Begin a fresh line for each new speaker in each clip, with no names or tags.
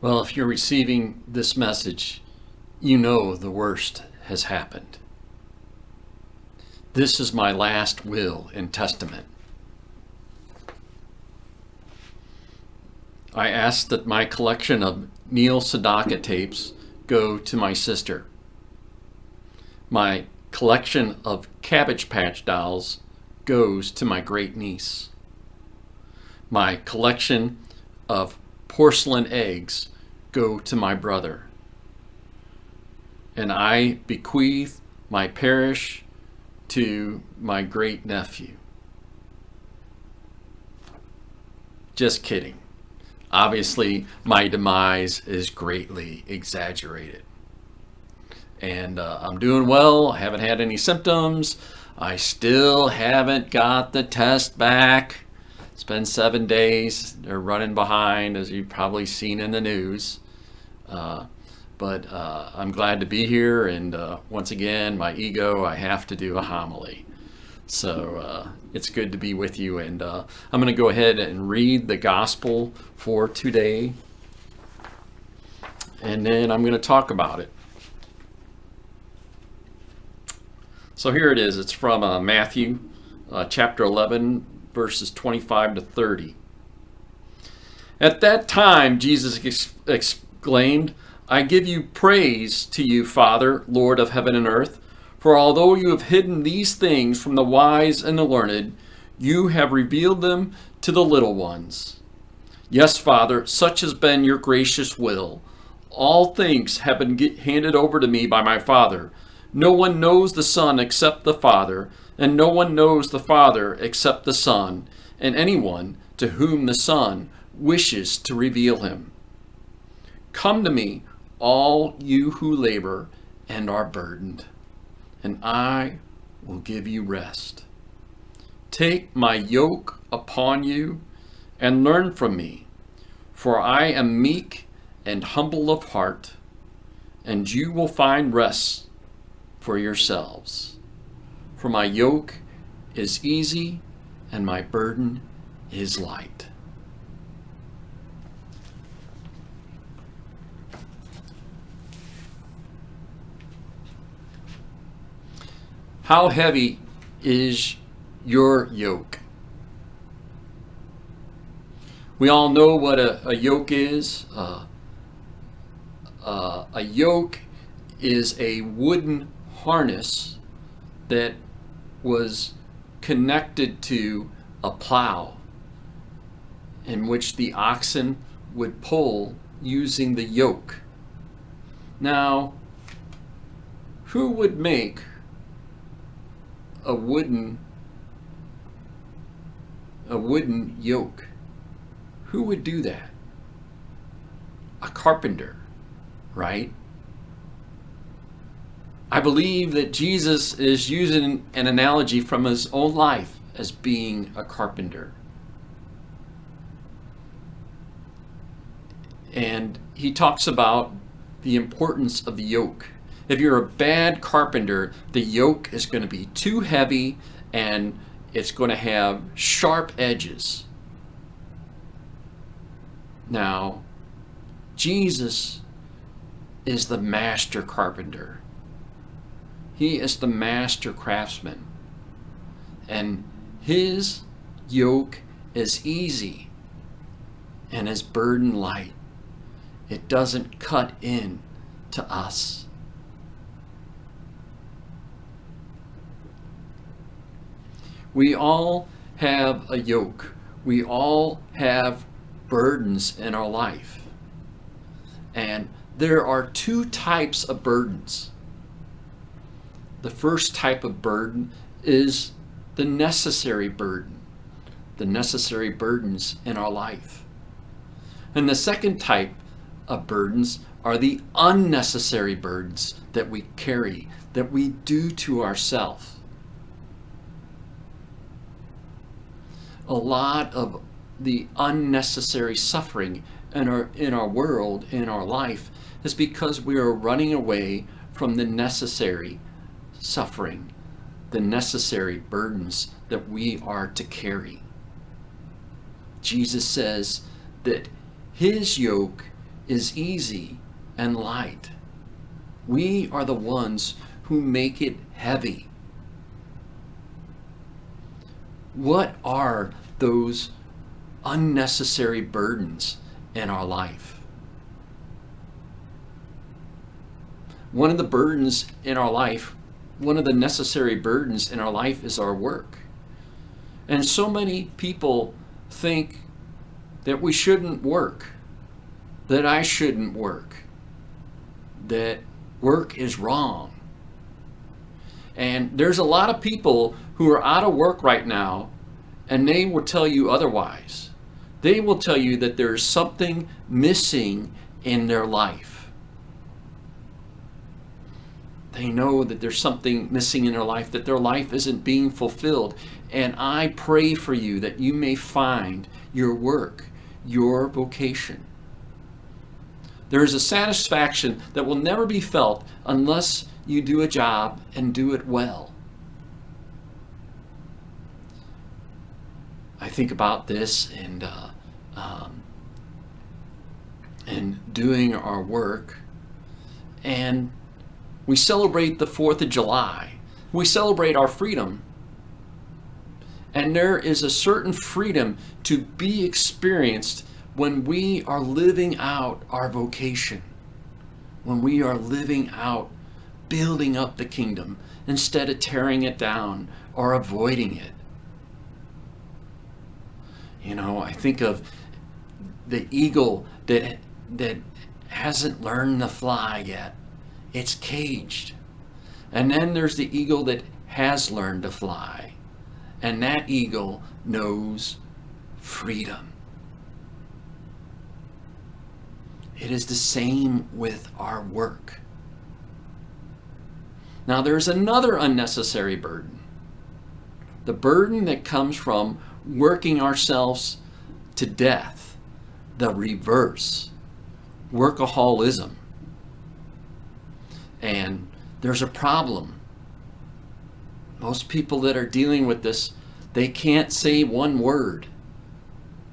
Well, if you're receiving this message, you know the worst has happened. This is my last will and testament. I ask that my collection of Neil Sedaka tapes go to my sister. My collection of Cabbage Patch dolls goes to my great niece. My collection of porcelain eggs go to my brother. And I bequeath my parish to my great nephew. Just kidding. Obviously, my demise is greatly exaggerated. And I'm doing well. I haven't had any symptoms. I still haven't got the test back. It's been 7 days. They're running behind, as you've probably seen in the news. But I'm glad to be here. And once again, my ego, I have to do a homily. So it's good to be with you. And I'm going to go ahead and read the gospel for today. And then I'm going to talk about it. So here it is. It's from Matthew chapter 11, verses 25 to 30. At that time, Jesus exclaimed, I give you praise to you, Father, Lord of heaven and earth, for although you have hidden these things from the wise and the learned, you have revealed them to the little ones. Yes, Father, such has been your gracious will. All things have been handed over to me by my Father. No one knows the Son except the Father, and no one knows the Father except the Son, and anyone to whom the Son wishes to reveal him. Come to me, all you who labor and are burdened, and I will give you rest. Take my yoke upon you and learn from me, for I am meek and humble of heart, and you will find rest for yourselves. For my yoke is easy and my burden is light. How heavy is your yoke? We all know what a yoke is. A yoke is a wooden harness that was connected to a plow in which the oxen would pull using the yoke. Now, who would make a wooden yoke? Who would do that? A carpenter, right? I believe that Jesus is using an analogy from his own life as being a carpenter. And he talks about the importance of the yoke. If you're a bad carpenter, the yoke is going to be too heavy and it's going to have sharp edges. Now, Jesus is the master carpenter. He is the master craftsman. And his yoke is easy and his burden light. It doesn't cut in to us. We all have a yoke. We all have burdens in our life. And there are two types of burdens. The first type of burden is the necessary burden, the necessary burdens in our life. And the second type of burdens are the unnecessary burdens that we carry, that we do to ourselves. A lot of the unnecessary suffering in our world, in our life, is because we are running away from the necessary suffering, the necessary burdens that we are to carry. Jesus says that his yoke is easy and light. We are the ones who make it heavy. What are those unnecessary burdens in our life? One of the burdens in our life, one of the necessary burdens in our life is our work. And so many people think that we shouldn't work, that I shouldn't work, that work is wrong. And there's a lot of people who are out of work right now, and they will tell you otherwise. They will tell you that there's something missing in their life. They know that there's something missing in their life, that their life isn't being fulfilled. And I pray for you that you may find your work, your vocation. There is a satisfaction that will never be felt unless you do a job and do it well. I think about this and doing our work, and we celebrate the 4th of July. We celebrate our freedom. And there is a certain freedom to be experienced when we are living out our vocation, when we are living out building up the kingdom instead of tearing it down or avoiding it. You know, I think of the eagle that hasn't learned to fly yet. It's caged. And then there's the eagle that has learned to fly. And that eagle knows freedom. It is the same with our work. Now there's another unnecessary burden. The burden that comes from working ourselves to death. The reverse. Workaholism. And there's a problem. Most people that are dealing with this, they can't say one word.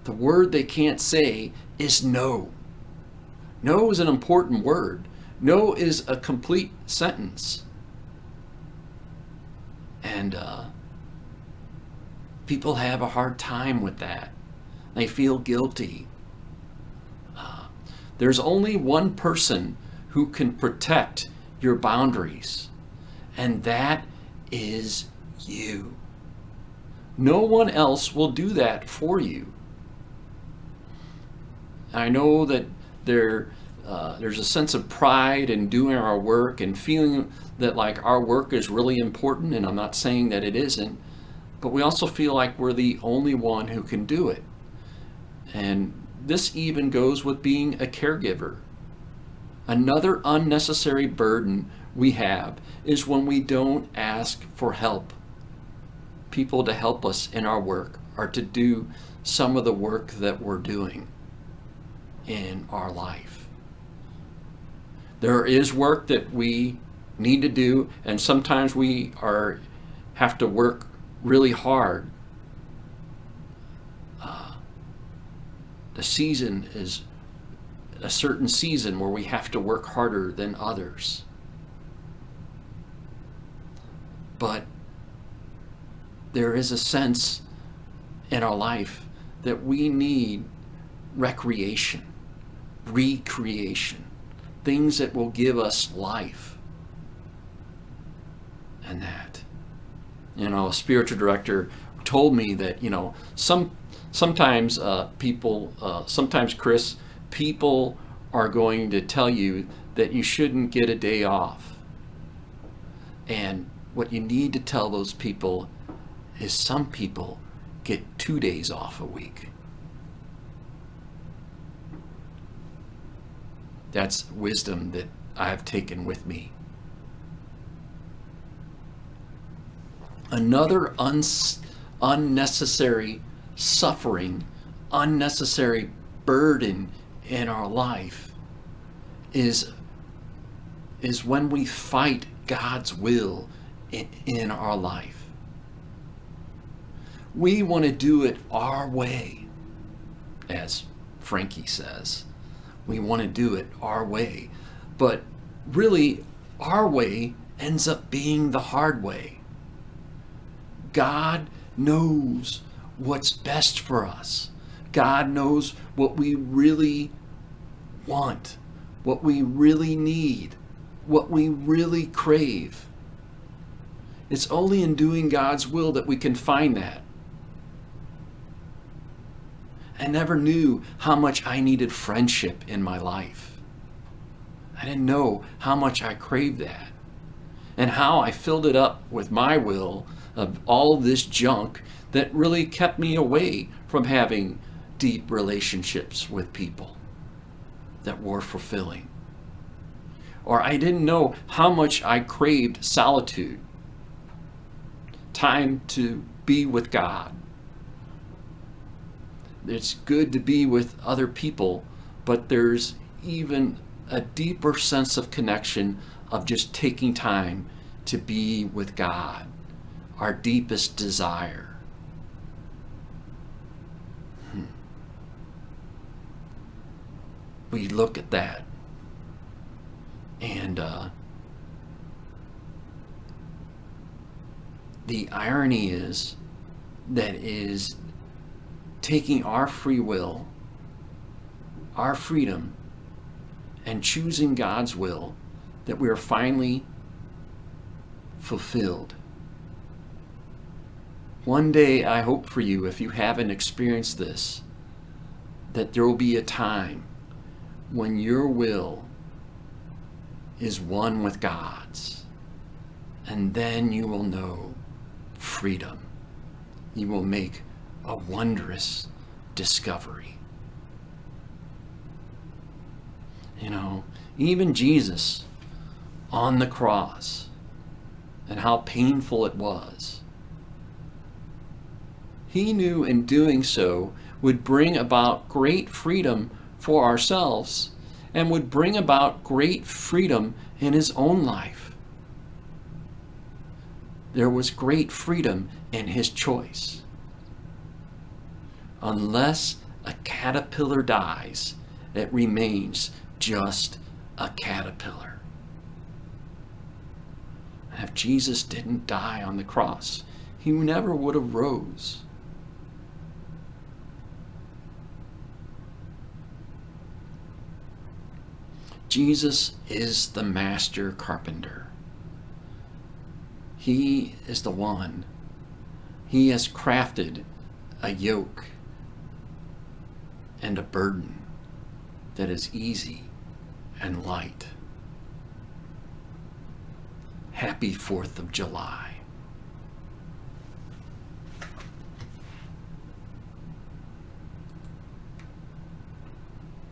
The word they can't say is no. No is an important word. No is a complete sentence. And people have a hard time with that. They feel guilty. There's only one person who can protect your boundaries, and that is you. No one else will do that for you. I know that there's a sense of pride in doing our work and feeling that like our work is really important, and I'm not saying that it isn't, but we also feel like we're the only one who can do it. And this even goes with being a caregiver. Another unnecessary burden we have is when we don't ask for help. People to help us in our work or to do some of the work that we're doing in our life. There is work that we need to do, and sometimes we have to work really hard. The season is a certain season where we have to work harder than others. But there is a sense in our life that we need recreation, recreation, things that will give us life. And that, a spiritual director told me that, sometimes Chris, people are going to tell you that you shouldn't get a day off. And what you need to tell those people is some people get 2 days off a week. That's wisdom that I've taken with me. Another unnecessary suffering, unnecessary burden in our life is when we fight God's will in our life. We want to do it our way, as Frankie says. We want to do it our way. But really, our way ends up being the hard way. God knows what's best for us. God knows what we really want, what we really need, what we really crave. It's only in doing God's will that we can find that. I never knew how much I needed friendship in my life. I didn't know how much I craved that, and how I filled it up with my will of all this junk that really kept me away from having deep relationships with people that were fulfilling. Or I didn't know how much I craved solitude, time to be with God. It's good to be with other people, but there's even a deeper sense of connection of just taking time to be with God, our deepest desire. We look at that, and the irony is that is taking our free will, our freedom, and choosing God's will, that we are finally fulfilled. One day, I hope for you, if you haven't experienced this, that there will be a time when your will is one with God's, and then you will know freedom. You will make a wondrous discovery. You know, even Jesus on the cross, and how painful it was, he knew in doing so would bring about great freedom for ourselves, and would bring about great freedom in his own life. There was great freedom in his choice. Unless a caterpillar dies, it remains just a caterpillar. And if Jesus didn't die on the cross, he never would have rose. Jesus is the master carpenter. He is the one. He has crafted a yoke and a burden that is easy and light. Happy 4th of July.